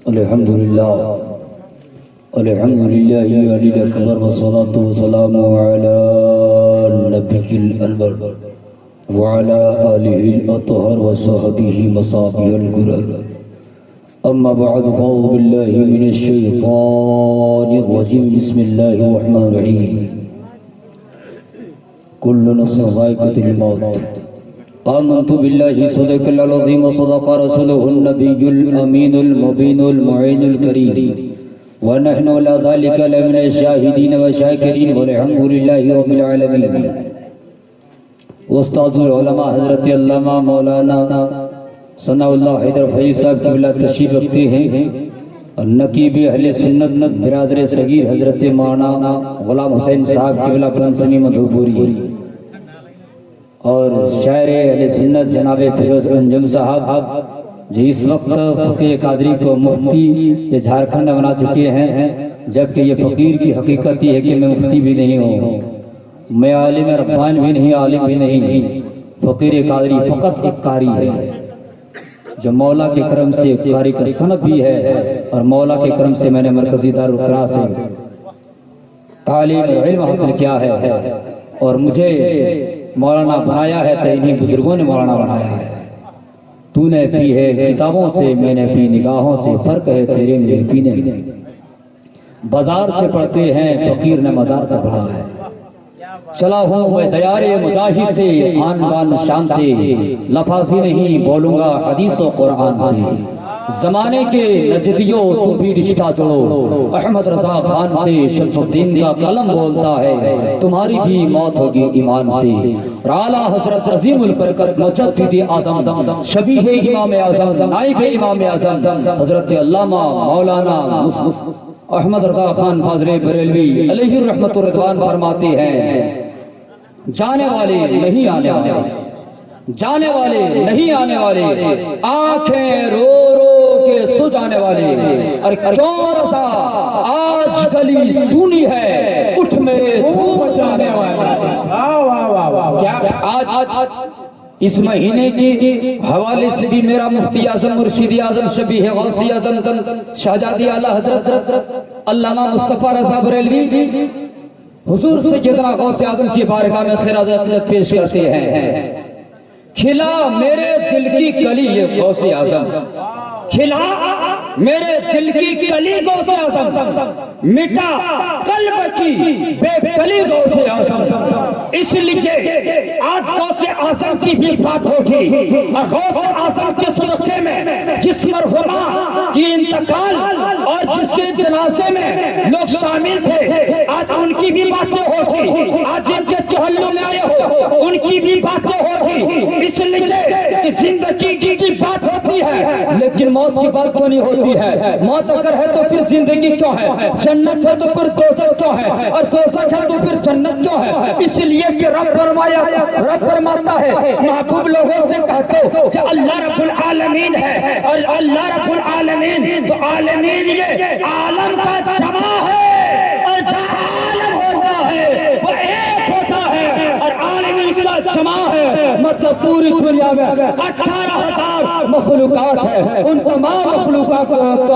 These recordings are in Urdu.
الحمدللہ علی اکبر والصلاة والسلام علی النبی الانور وعلى آلہ الاطہر وصحبہ مصابیح القرر اما بعد فاعوذ باللہ من الشیطان الرجیم بسم اللہ الرحمن الرحیم کل نفس ذائقۃ الموت آمنت باللہ صدق العظیم وصدق رسولہ النبی الامین المبین المعین الکریم ونحن على ذلك لمن الشاہدین والشاکرین والحمد للہ رب العالمین۔ استاد العلماء حضرت علامہ مولانا ثناء اللہ حیدر فیض صاحب قبلہ تشریف رکھتے ہیں، نقیب اہل سنت برادر صغیر حضرت مولانا غلام حسین صاحب قبلہ بنسمی مدھوپوری، اور شاعر اہل سنت جناب فیروز انجم صاحب جو اس وقت فقیر قادری کو مفتی یہ جھارکھنڈ بنا چکے ہیں، جبکہ یہ فقیر کی حقیقت یہ ہے کہ میں مفتی بھی نہیں ہوں، میں عالم ربان بھی نہیں، عالم بھی نہیں، فقیر قادری فقط ایک قاری ہے جو مولا کے کرم سے قاری کا سند بھی ہے، اور مولا کے کرم سے میں نے مرکزی دارالقراء سے تعلیم علم حاصل کیا ہے، اور مجھے مولانا بنایا ہے تو انہی بزرگوں نے مولانا بنایا ہے۔ تو نے پی ہے کتابوں سے، میں نے پی نگاہوں سے، فرق ہے تیرے میرے پینے میں۔ بازار سے پڑھتے ہیں، فقیر نے مزار سے پڑھا ہے۔ چلا ہوں میں دیار مجاہد سے، آن بان شان سے، لفاظی نہیں بولوں گا حدیث و قرآن سے۔ زمانے کے نجدیوں تو بھی رشتہ جوڑو، احمد رضا خان سے شمس الدین کا قلم بولتا ہے، تمہاری بھی موت ہوگی ایمان سے۔ اعلیٰ حضرت عظیم البرکت مجدد اعظم شبیہ امام اعظم نائب امام اعظم حضرت علامہ مولانا احمد رضا خان فاضل بریلوی علیہ الرحمت الرضوان فرماتے ہیں، جانے والے نہیں آنے والے، جانے والے نہیں آنے والے، آنکھیں رو رو کے سو جانے والے، اور کیوں رضا آج گلی سونی ہے، اٹھ میرے دھوپ جانے والے۔ آج اس مہینے کی حوالے سے بھی میرا مفتی اعظم مرشد اعظم شبیہ غوثی اعظم شہزادی اعلیٰ حضرت علامہ مصطفیٰ رضا بریلوی حضور سیدنا غوث اعظم کی بارگاہ میں خراج عقیدت پیش کرتے ہیں۔ کھلا میرے دل کی کلی یہ غوث اعظم، کھلا میرے دل کی کلی غوث اعظم، مٹا قلب کی بے کلی غوث اعظم۔ اس لیے آج غوث اعظم کی بھی بات ہوگی، اور غوث اعظم کے صدقے میں جس مرحومہ کی انتقال اور جس کے جنازے میں لوگ شامل تھے، آج ان کی بھی باتیں ہوگی، آج جن کے چہلوں میں آئے ہو ان کی بھی باتیں ہوگی۔ اس لیے کہ زندگی کی بات ہوتی ہے لیکن موت کی بات کیوں نہیں ہوتی ہے؟ موت اگر ہے تو پھر زندگی کیوں ہے؟ جنت ہے تو پھر دوزخ کیوں ہے؟ اور دوزخ ہے تو پھر جنت کیوں ہے؟ اس لیے کہ رب فرماتا ہے، محبوب لوگوں سے کہتے کہ اللہ رب العالمین ہے، اور اللہ رب العالمین تو عالمین یہ عالم کا جمع ہے، اور جہاں عالم ہوتا ہے وہ ایک ہوتا ہے، اور عالمین کا جمع ہے مطلب پوری دنیا میں 18,000 مخلوقات ہے، ان تمام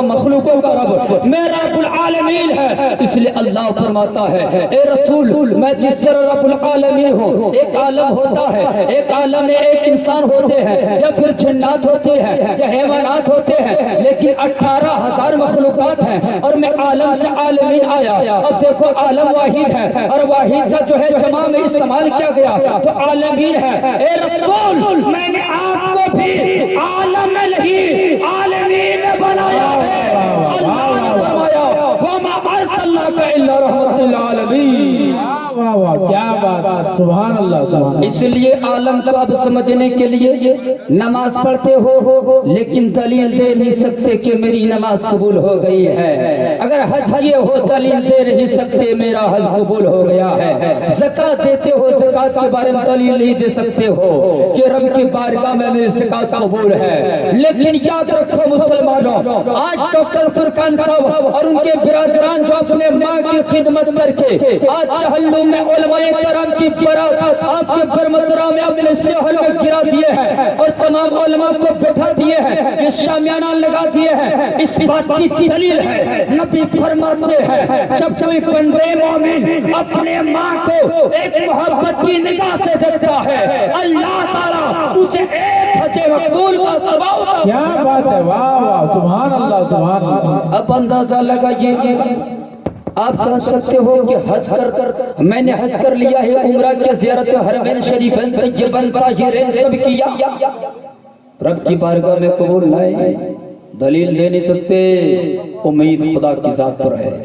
مخلوقوں کا رب میرا رب العالمین ہے۔ اس لیے اللہ فرماتا ہے، اے رسول میں جس طرح رب العالمین ہوں، ایک عالم ہوتا ہے، ایک عالم میں ایک انسان ہوتے ہیں، یا پھر جنات ہوتے ہیں، یا حیوانات ہوتے ہیں، لیکن 18,000 مخلوقات ہیں، اور میں عالم سے عالمین آیا۔ اب دیکھو عالم واحد ہے، اور واحد کا جو ہے جمع میں استعمال کیا گیا تو عالمین ہے۔ اے رسول میں نے آپ کو بھی عالم میں نہیں عالمین میں بنایا ہے۔ اللہ نے فرمایا وَمَا أَرْسَلْنَاكَ إِلَّا رَحْمَةً لِّلْعَالَمِينَ۔ کیا بات ہے، سبحان اللہ سبحان اللہ۔ اس لیے عالم کو اب سمجھنے کے لیے نماز پڑھتے ہو لیکن دلیل دے نہیں سکتے کہ میری نماز قبول ہو گئی ہے۔ اگر حج کیے ہو دلیل دے نہیں سکتے میرا حج قبول ہو گیا ہے۔ زکوٰۃ دیتے ہو زکوٰۃ زکات کے بارے میں دلیل نہیں دے سکتے ہو کہ رب کی بارگاہ میں میری زکات قبول ہے، لیکن یاد رکھو مسلمانوں، آج ڈاکٹر فرقان صاحب اور ان کے برادران جو اپنے ماں کی خدمت کر کے آج چہلم میں علماء کرام کی برات آپ کے برمترا میں اپنے شہر میں گرا دیے ہیں اور تمام علماء کو بٹھا دیے ہیں، یہ شامیانہ لگا دیے ہیں، اس بات کی دلیل ہے نبی فرماتے ہیں جب کوئی بندے مومن اپنے ماں کو ایک محبت کی نگاہ سے دیکھتا ہے اللہ تعالیٰ اسے ایک حج مقبول کا ثواب عطا۔ کیا بات ہے، واہ واہ، سبحان اللہ سبحان اللہ۔ اب اندازہ لگائیے، آپ کہہ سکتے ہو کہ حج کر میں نے حج کر لیا ہے، عمرہ کی زیارت حرمین شریفین طیبین طاہرین سب کیا، رب کی بارگاہ میں قبول لائے، دلیل دے نہیں سکتے، امید خدا کی ذات پر ہے۔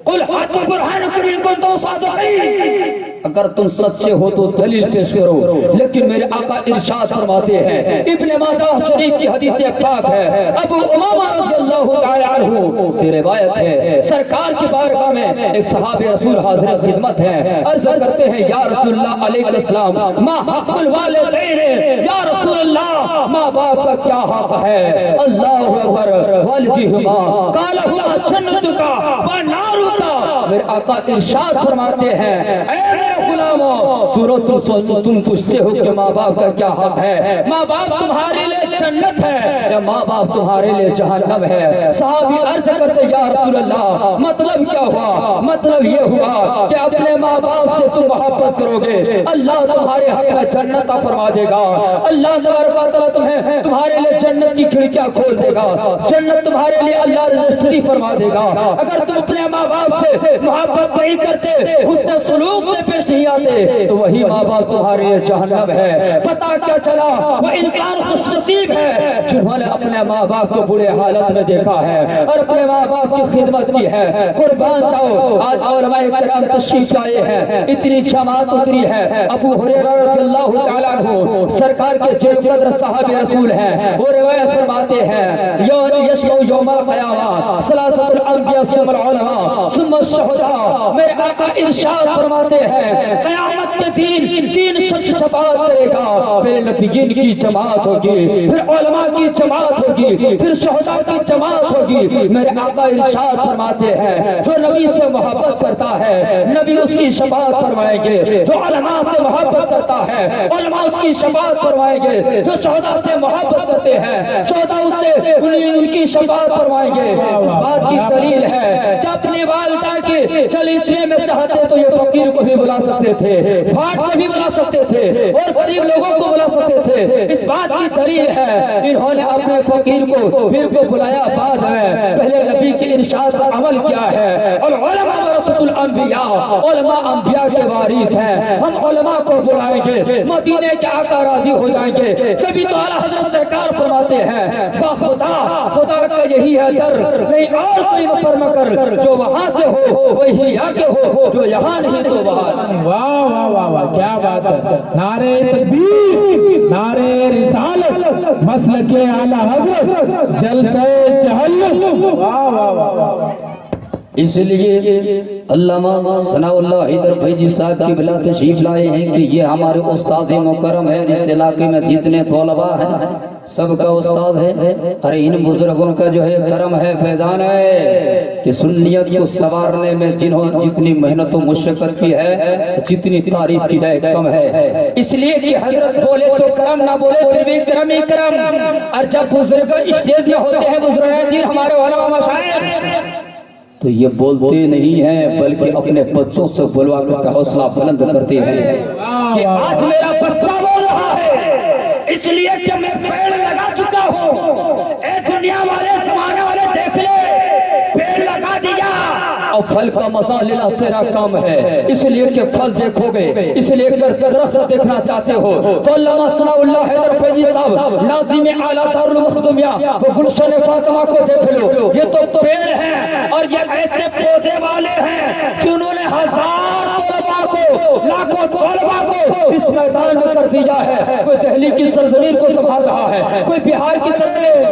قل ہاتھوں برہانکم ان کنتم صادقین، اگر تم سچے ہو تو دلیل پیش کرو، لیکن میرے آقا ارشاد فرماتے ہیں، ابن ماجہ شریف کی حدیث پاک ہے، ابو امامہ رضی اللہ تعالی عنہ سے روایت ہے، سرکار کی بارگاہ میں ایک صحابی رسول حاضر خدمت ہے، عرض کرتے ہیں یا رسول اللہ علیہ السلام ما حق الوالدین، یا رسول اللہ ماں باپ کا کیا حق ہے؟ اللہ اکبر، والدیہما قال ہما جنتک و نارک، میرے آقا ارشاد فرماتے ہیں اے میرے غلاموں، سورۃ تم پوچھتے ہو کہ ماں باپ کا کیا حق ہے، ماں باپ تمہارے لیے جنت ہے یا ماں باپ تمہارے لیے جہنم ہے؟ صحابی عرض کرتے یا رسول اللہ مطلب کیا ہوا؟ مطلب یہ ہوا کہ اپنے ماں باپ سے تم محبت کرو گے اللہ تمہارے حق میں جنت فرما دے گا، اللہ تبارک و تعالیٰ تمہیں تمہارے لیے جنت کی کھڑکیاں کھول دے گا، جنت تمہارے لیے اللہ رجسٹری فرما دے گا۔ اگر تم اپنے ماں باپ سے محبت نہیں کرتے، حسن سلوک سے پیش نہیں آتے، تو وہی ماں باپ تمہارے لیے جہنم ہے۔ پتہ کیا چلا؟ وہ انسان خوش نصیب ہے جنہوں نے اپنے ماں باپ کو برے حالت میں دیکھا ہے اور اپنے ماں باپ کی خدمت کی ہے۔ قربان جاؤ، آج علماء کرام تشریف لائے ہیں، اتنی جماعت اتری ہے، ابو ہریرہ رضی اللہ تعالیٰ عنہ سرکار کے جل قدر صحابی رسول ہیں، وہ روایت فرماتے ہیں یشفع یوم القیامہ ثلاثۃ الانبیاء ثم العلماء ثم الشہداء، میرے آقا ارشاد فرماتے ہیں قیامت کے دن تین شخص شفاعت کرے گا، پہلے نبیین کی جماعت ہوگی، پھر علماء کی جماعت ہوگی، پھر شہداء کی جماعت ہوگی۔ میرے آقا ارشاد فرماتے ہیں جو نبی سے محبت کرتا ہے نبی اس کی شفاعت فرمائیں گے، جو علماء سے محبت کرتا ہے علماء اس کی شفاعت فرمائیں گے، جو شہداء سے محبت کرتے ہیں شہداء اس سے ان کی شفاعت فرمائیں گے۔ اس بات کی دلیل ہے کہ اپنی والدہ کے جلیسے میں چاہتے تو یہ فقیر کو بھی بلا سکتے تھے، پھاٹ کو بھی بلا سکتے تھے اور غریب لوگوں کو بلا سکتے تھے۔ اس بات کی دلیل ہے انہوں نے اپنے فقیر کو پھر کو بلایا، بعد میں پہلے نبی کے ارشاد پر عمل کیا ہے۔ اور علماء ورثۃ الانبیاء، علماء انبیاء کے وارث ہیں، ہم علماء کو بلائیں گے، مدینے کے آقا راضی ہو جائیں گے۔ جبھی تو اعلیٰ حضرت سرکار فرماتے ہیں خدا خدا کا یہی ہے در، نہیں اور کوئی مفر مکر، جو وہاں سے ہو وہی یہاں کے ہو، جو یہاں نہیں تو وہاں۔ واہ واہ واہ واہ، کیا بات ہے، نعرے تکبیر، نعرے رسالت، مسلک اعلیٰ حضرت، جلسہ چہل، واہ واہ واہ۔ اس لیے علامہ ثناء اللہ حیدر فیضی صاحب کی بلا تشریف لائے ہیں کہ یہ ہمارے استاد مکرم ہے، اس علاقے میں جتنے طلباء ہیں سب کا استاد ہے، اور ان بزرگوں کا جو ہے کرم ہے، فیضان ہے کہ سنیت کو سنوارنے میں جنہوں جتنی محنت و مشقت کی ہے جتنی تعریف کی جائے کم ہے۔ اس لیے کہ حضرت بولے تو کرم، نہ بولے پھر بھی کرم ہی کرم۔ اور جب بزرگ اسٹیج میں ہوتے ہیں بزرگ دین ہمارے علماء مشائخ، تو یہ بولتے نہیں ہیں بلکہ اپنے بچوں سے بلوا کر حوصلہ بلند کرتے ہیں کہ آج میرا بچہ بول رہا ہے اس لیے کہ میں پیڑ لگا چکا ہوں، اے دنیا والے زمانے والے دیکھ لے، پیڑ لگا دیا اور پھل کا مزہ لینا تیرا کام ہے، اس لیے کہ پھل دیکھو گے، اس لیے کہ درخت دیکھنا چاہتے ہو تو علامہ ثناء اللہ حیدر فیضی صاحب ناظم اعلیٰ دارالمخدومیہ وہ گلشن فاطمہ کو دیکھ لو، یہ تو پیڑ ہیں اور یہ ایسے پودے والے ہیں جنہوں نے ہزار طلباء کو، لاکھوں طلباء کو اس میدان میں کر دیا ہے. کوئی دہلی کی سرزمین کو سنبھال رہا ہے, کوئی بہار کی سرزمین,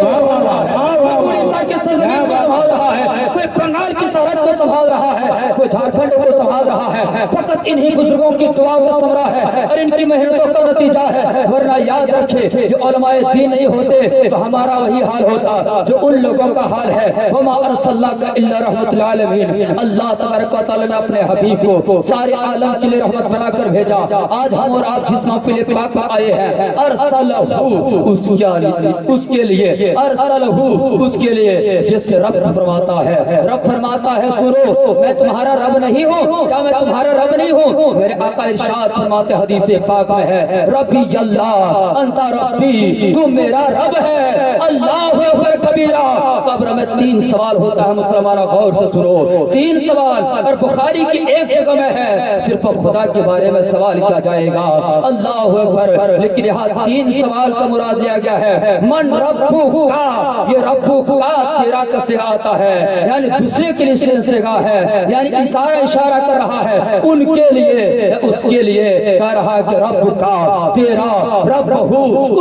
اڑیسہ کی سرزمین کو سنبھال رہا ہے, کوئی بنگال کی سرحد کو سنبھال رہا ہے, کوئی جھارکھنڈ کو سنبھال رہا ہے. فقط انہی بزرگوں کی دعاؤں کا ثمرہ ہے اور ان کی محنتوں کا نتیجہ ہے. ورنہ یاد رکھے جو علماء دین نہیں ہوتے تو ہمارا وہی حال ہوتا جو ان لوگوں کا حال ہے. وما ارسلناک الا رحمت للعالمین. اللہ تبارک و تعالی نے اپنے حبیب کو سارے عالم کے لیے رحمت بنا کر بھیجا. آج ہم اور آپ جس محفل پاک میں آئے ہیں, ارسلہ اس کے لیے, ارسلہ اس کے لیے جس سے رب فرماتا ہے. رب فرماتا ہے سنو میں تمہارا رب نہیں ہوں. کیا میں تمہارا رب نہیں ہوں؟ میرے آقا ارشاد فرماتے حدیث پاک میں ہے ربی جلا انت ربی, تو میرا رب ہے. اللہ اکبر کبیرہ. قبر میں 3 سوال ہوتا ہے مسلمانوں, غور سے سنو. 3 سوال, اور بخاری کی ایک جگہ میں ہے صرف خدا کے بارے میں سوال کیا جائے گا. اللہ اکبر. لیکن یہاں 3 سوال کا مراد لیا گیا ہے. من ربک کا, یہ ربک کا تیرا کا صیغہ آتا ہے, یعنی دوسرے کے لیے صیغہ ہے, یعنی اشارہ کر رہا ہے ان کے لیے, اس کے لیے کہہ رہا ہے کہ رب کا تیرا, رب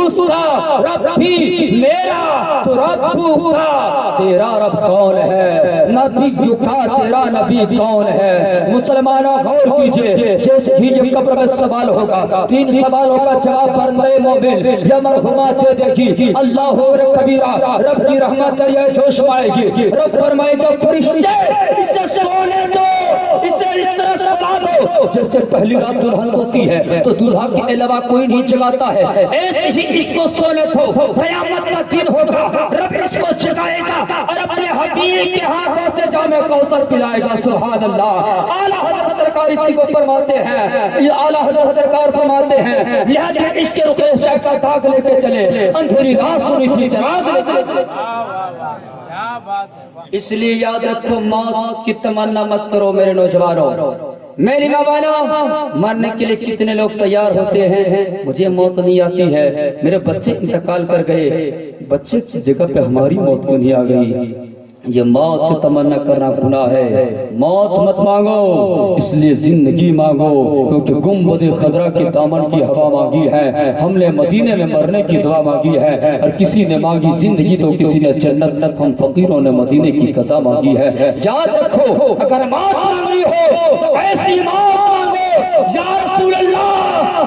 اس کا, رب بھی میرا. تو رب کا تیرا رب کون ہے؟ نبی کا تیرا نبی کون ہے؟ مسلمانوں غور کیجئے. جیسے ہی یہ قبر میں سوال ہوگا 3 سوالوں کا جواب بندے مومن یا مرحومات دیکھی اللہ کبیرہ, رب کی رحمت اور یہ جوش پائے گی. رب فرمائے گا فرشتے اسے سونے دو, اسے اس طرح سلا دو جیسے پہلی رات دلہن ہوتی ہے تو دلہا کے علاوہ کوئی نہیں جگاتا ہے, ایسے ہی اس کو سونے دو. قیامت کا دن ہوگا, رب اس کو جگائے گا اور اپنے حبیب کے ہاتھوں سے جام کوثر پلائے گا. سبحان اللہ. اعلیٰ حضرت سرکار اسی کو فرماتے ہیں, یہ اعلیٰ حضرت سرکار فرماتے ہیں لہذا عشق رقیہ شاہ کا داغ لے کے چلے, اندھیری رات سنی تھی چراغ لے کے چلے. اس لیے یاد رکھو موت کی تمنا مت کرو میرے نوجوانوں. میری ماں مرنے کے لیے کتنے لوگ تیار ہوتے ہیں, مجھے موت نہیں آتی ہے, میرے بچے انتقال کر گئے, بچے کی جگہ پہ ہماری موت کیوں نہیں آ گئی؟ یہ موت کی تمنا کرنا گناہ ہے. موت مت مانگو, اس لیے زندگی مانگو, کیونکہ گنبد خضرا کے دامن کی ہوا مانگی ہے, ہم نے مدینے میں مرنے کی دعا مانگی ہے, اور کسی نے مانگی زندگی تو کسی نے جنت, ہم فقیروں نے مدینے کی قضا مانگی ہے. یاد رکھو اگر موت مانگنی ہو تو ایسی موت مانگو یا رسول اللہ.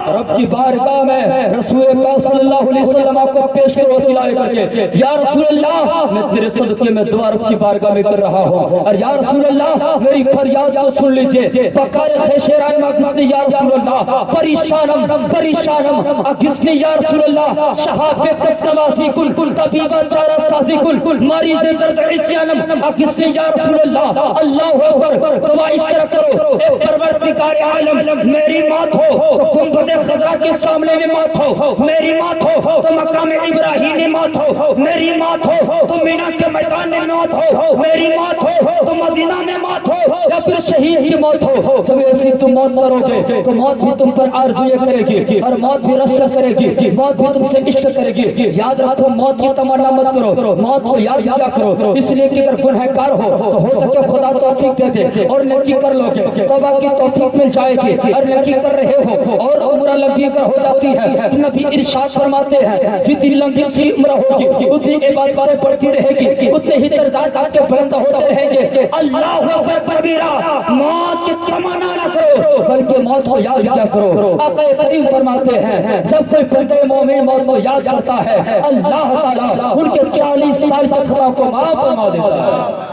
رب کی بارگاہ میں رسول پاک صلی اللہ علیہ وسلم کو پیش کرو وسیلہ کر کے, یا رسول اللہ میں تیرے صدقے میں دعا کی بارگاہ میں کر رہا ہوں, اور یا رسول اللہ میری فریاد کو سن لیجئے. بکار خیشران میں اگسنی یا رسول اللہ, پریشانم اگسنی یا رسول اللہ, شہاب قسنوازی کن طبیبہ چارہ سازی کن مریض درد عصیانم اگسنی یا رسول اللہ. اللہ اکبر. دعا اس طرح کرو, اے پروردگار عالم میری موت ہو تو گنبد خضرا کے سامنے میں موت ہو, میری موت ہو تو مقام ابراہیمی موت ہو, میری موت ہو تو مینا کے میدان میں موت ہو, میری موت ہو تو مدینہ میں موت ہو, یا پھر شہید کی موت ہو. تم ایسی تم موت کرو گے تو موت بھی تم پر آرزویں کرے گی, اور موت بھی رشک کرے گی, موت بھی تم سے عشق کرے گی. یاد رکھو موت کی تمنا مت کرو, موت کو یاد کیا کرو, اس لیے کہ اگر گنہگار ہو سکے خدا توفیق دے دے اور نیکی کر لو گے, توبہ کی توفیق مل جائے گی, اور نیکی کر رہے ہو اور عمر لمبی اگر ہو جاتی ہے, نبی ارشاد فرماتے ہیں جتنی لمبی سی عمر ہوگی اتنی عبادتیں بڑھتی رہے گی, اتنے ہی درجات آپ کے بلند ہوتے رہیں گے. اللہ اکبر کبیرہ. موت کی تمنا نہ کرو بلکہ موت کو یاد کیا کرو. آقا کریم فرماتے ہیں جب کوئی بندے مومن موت کو یاد کرتا ہے اللہ تعالیٰ ان کے 40 سال کے خطاؤں کو معاف فرما دیتا ہے.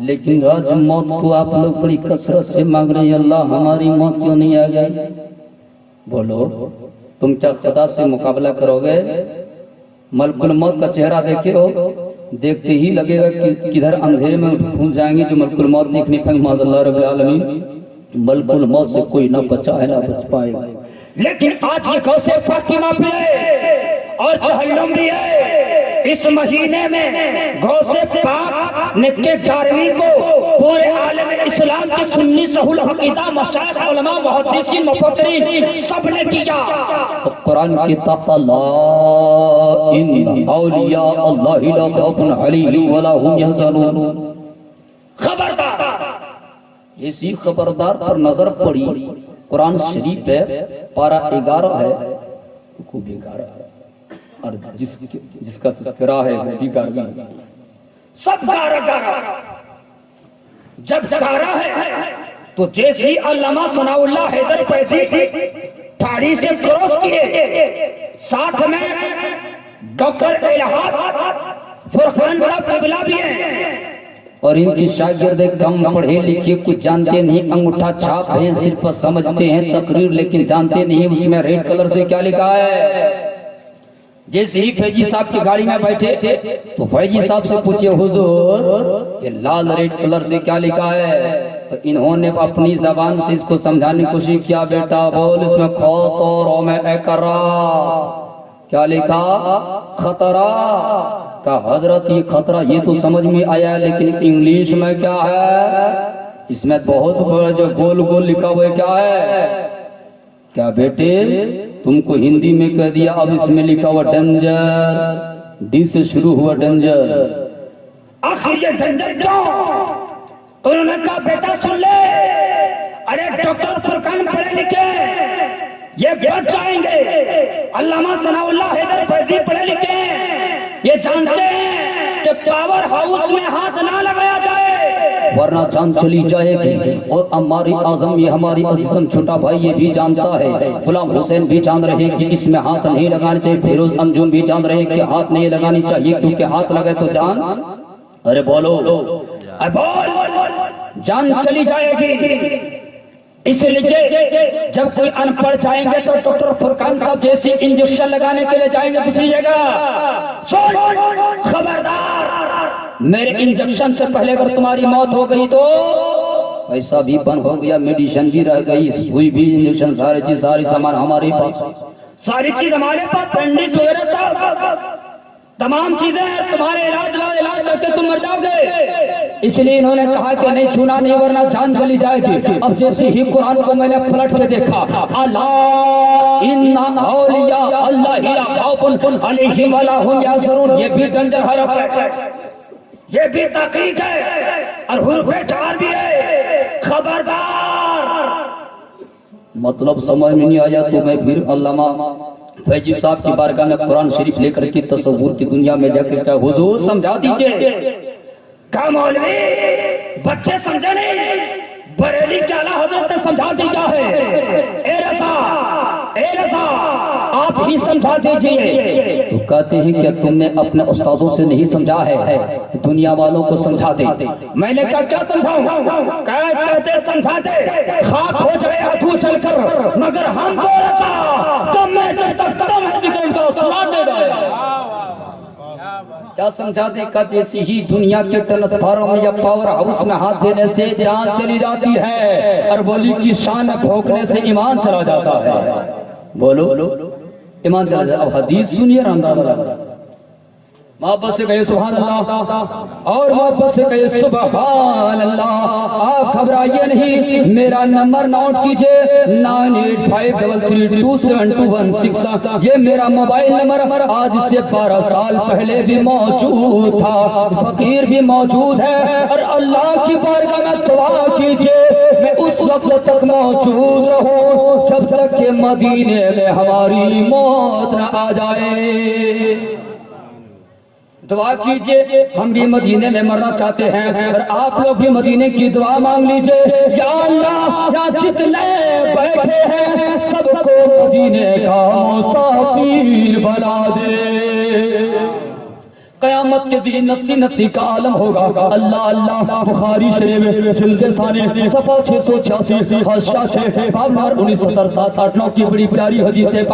لیکن آج موت کو آپ لوگ بڑی کثرت سے مانگ رہے ہیں, اللہ ہماری موت کیوں نہیں آ گئی؟ بولو تم کیا خدا سے مقابلہ کرو گے؟ ملک الموت کا چہرہ دیکھے ہو, دیکھتے ہی لگے گا کہ کدھر اندھیرے میں پھنس جائیں گے جو ملک الموت دیکھنے پہ. معاذ اللہ رب العالمین, ملک الموت سے کوئی نہ بچا ہے نہ بچ پائے گا. لیکن آج یہ غوث پاک کی محفل ہے اور چہلم بھی ہے. اس مہینے میں غوث پاک نے کے 11ویں کو پورے عالم اسلام کی سنی سہول عقیدہ مشائخ علماء محدثین مفکرین سب نے کیا. قرآن کی تقا لا ان اولیاء اللہ لا خوف علیہم ولا هم يحزنون. خبردار ایسی خبردار پر نظر پڑی، قرآن شریف ہے پارہ 11 ہے، خوب 11 اور جس کا تذکرہ ہے وہ بھی 11 سب 11 جب 11 ہے تو جیسی علامہ ثناء اللہ حیدر فیضی ٹھاڑی سے کراس کیے، ساتھ میں ڈاکٹر الہاد فرقان صاحب قبلہ بھی ہیں، اور ان کی شاگرد کم پڑھے لکھے کچھ جانتے نہیں، انگوٹھا چھاپ ہیں، صرف سمجھتے ہیں تقریر لیکن جانتے نہیں اس میں ریڈ کلر سے کیا لکھا ہے۔ جیسے ہی فیضی صاحب کی گاڑی میں بیٹھے تو فیضی صاحب سے پوچھے حضور یہ لال ریڈ کلر سے کیا لکھا ہے؟ تو انہوں نے اپنی زبان سے اس کو سمجھانے کی کوشش کیا، بیٹا بول اس میں خوط اور او میں اقرا کیا لکھا؟ خطرہ۔ کا حضرت یہ خطرہ یہ تو سمجھ میں آیا لیکن انگلش میں کیا ہے؟ اس میں بہت بڑا جو گول گول لکھا ہوا ہے کیا ہے؟ کیا بیٹے تم کو ہندی میں کہہ دیا، اب اس میں لکھا ہوا ڈنجر، ڈی سے شروع ہوا ڈنجر۔ آخر یہ ڈنجر کیوں؟ تو انہوں نے کہا بیٹا سن لے، ارے ڈاکٹر فرقان پڑھے لکھے یہ بچ جائیں گے، علامہ ثناء اللہ حیدر فیضی پڑھے لکھے یہ جانتے ہیں کہ پاور ہاؤس میں ہاتھ نہ لگایا جائے ورنہ جان چلی جائے گی، اور ہماری اعظم یہ ہماری عزیزم چھوٹا بھائی یہ بھی جانتا ہے، غلام حسین بھی جان رہے کہ اس میں ہاتھ نہیں لگانے چاہیے، فیروز انجم بھی جان رہے کہ ہاتھ نہیں لگانی چاہیے کیونکہ ہاتھ لگے تو جان، ارے بولو جان چلی جائے گی۔ اس لیے جب کوئی ان پڑھ جائیں گے تو ڈاکٹر فرقان صاحب جیسی انجیکشن لگانے کے لیے جائیں گے دوسری جگہ، سن خبردار میرے انجیکشن سے پہلے اگر تمہاری موت ہو گئی تو ایسا بھی بند ہو گیا، میڈیسن بھی رہ گئی، ہوئی بھی انجیکشن، ساری چیز ساری سامان ہمارے پاس، ساری چیز ہمارے پاس، بینڈیج وغیرہ سب تمام چیزیں تمہارے علاج کر کے تم مر جاؤ گے۔ اس لیے انہوں نے کہا کہ نہیں چھونا نہیں ورنہ جان چلی جائے گی۔ اب جیسے ہی قرآن کو میں نے پلٹ کے دیکھا، الا ان اولیاء اللہ لا خوف علیہم ولا هم یحزنون، یہ بھی ڈنجر حرف ہے، یہ بھی تحقیق ہے اور حروف جار بھی ہے، خبردار۔ مطلب سمجھ میں نہیں آیا تو میں پھر علامہ فیضی صاحب کی بارگاہ میں قرآن شریف لے کر کے تصور کی دنیا میں جا کر کہا حضور سمجھا دیجئے۔ کہا مولوی بچے سمجھے نہیں، بریلی کے اعلیٰ حضرت نے سمجھا دی کیا ہے، اے رضا آپ ہی سمجھا دیجئے۔ تو کہتے ہیں کہ تم نے اپنے استاذوں سے نہیں سمجھا ہے، دنیا والوں کو سمجھا دے۔ میں نے کہا کیا سمجھاؤں؟ کہتے سمجھا دے خاک ہو جائے ادھو چل کر مگر ہم کو رضا کم میں جب تک کم ہے ذکر کا سنا دے گا۔ کیا سمجھا دے گا؟ جیسی ہی دنیا کے ٹرانسفارمر یا پاور ہاؤس میں ہاتھ دینے سے جان چلی جاتی ہے اور ولی کی شان بھونکنے سے ایمان چلا جاتا ہے۔ بولو ایمان چلا جاتا ہے۔ اب حدیث سنیے اندازہ، محبت سے کہے سبحان اللہ اور محبت سے کہے سبحان اللہ۔ آپ گھبرائیے نہیں، میرا نمبر نوٹ کیجئے 9853327216، یہ میرا موبائل نمبر آج سے 12 سال پہلے بھی موجود تھا، فقیر بھی موجود ہے، اور اللہ کی بارگاہ میں دعا کیجئے میں اس وقت تک موجود رہوں جب تک کہ مدینے میں ہماری موت نہ آ جائے۔ دعا کیجئے، ہم بھی مدینے میں مرنا چاہتے ہیں اور آپ لوگ بھی مدینے کی دعا مانگ لیجئے، یا اللہ یا جتنے بیٹھے ہیں سب کو مدینے کا مسافر بنا دے۔ قیامت کے دن نفسی نفسی کا عالم ہوگا، اللہ اللہ۔ بخاری شریف جلد ثانی صفحہ 686 حاشیہ 6 باب نمبر 1977 کی بڑی پیاری حدیث ہے۔ اے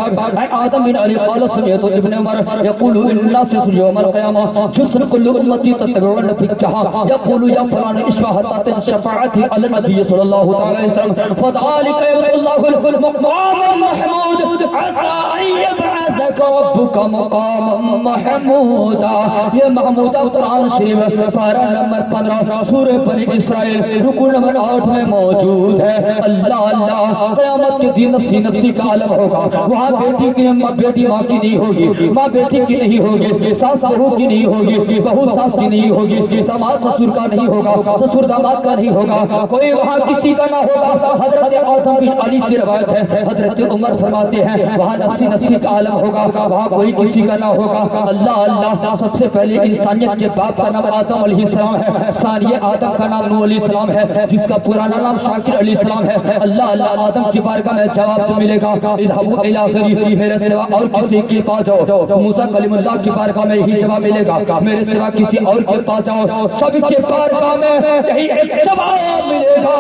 آدم بن علی قال سمعت ابن عمر یقول ان الناس یوم القیامہ جسر کل امتی تتبعون فقہا یقول یا فلان اشفع حتی الشفاعت علی النبی صلی اللہ علیہ وسلم فذلك الله المقام المحمود عسى ان يبعثك وَبَعَثَكَ رَبُّكَ مَقَامًا مَحْمُودًا. یہ محمودہ قرآن شریف پارہ نمبر 15 سورہ بنی اسرائیل رکو نمبر 8 میں موجود ہے. اللہ اللہ. قیامت کے دن نفسی نفسی کا عالم ہوگا. وہاں بیٹی کی بیٹی ماں کی نہیں ہوگی, ماں بیٹی کی نہیں ہوگی, ساس بہو کی نہیں ہوگی, بہو ساس کی نہیں ہوگی, داماد سسر کا نہیں ہوگا, سسر داماد کا نہیں ہوگا, کوئی وہاں کسی کا نہ ہوگا. حضرت آدم بن علی سے روایت ہے, حضرت عمر فرماتے ہیں وہاں نفسی نفسی کا عالم ہوگا, وہاں کوئی کسی کا نہ ہوگا. اللہ اللہ. سب سے پہلے انسانیت کے باپ کا نام آدم علیہ السلام ہے, ثانی آدم کا نام نوح علیہ السلام ہے, جس کا پرانا نام شاکر علیہ السلام ہے. اللہ اللہ. آدم کی بارگاہ میں جواب تو ملے گا, اذهبوا الى غیری, میرے سوا اور کسی کے پاس جاؤ. موسیٰ کلیم اللہ کی بارگاہ میں یہی جواب ملے گا, میرے سوا کسی اور کے پاس جاؤ. سب کے بارگاہ میں یہی ایک جواب ملے گا.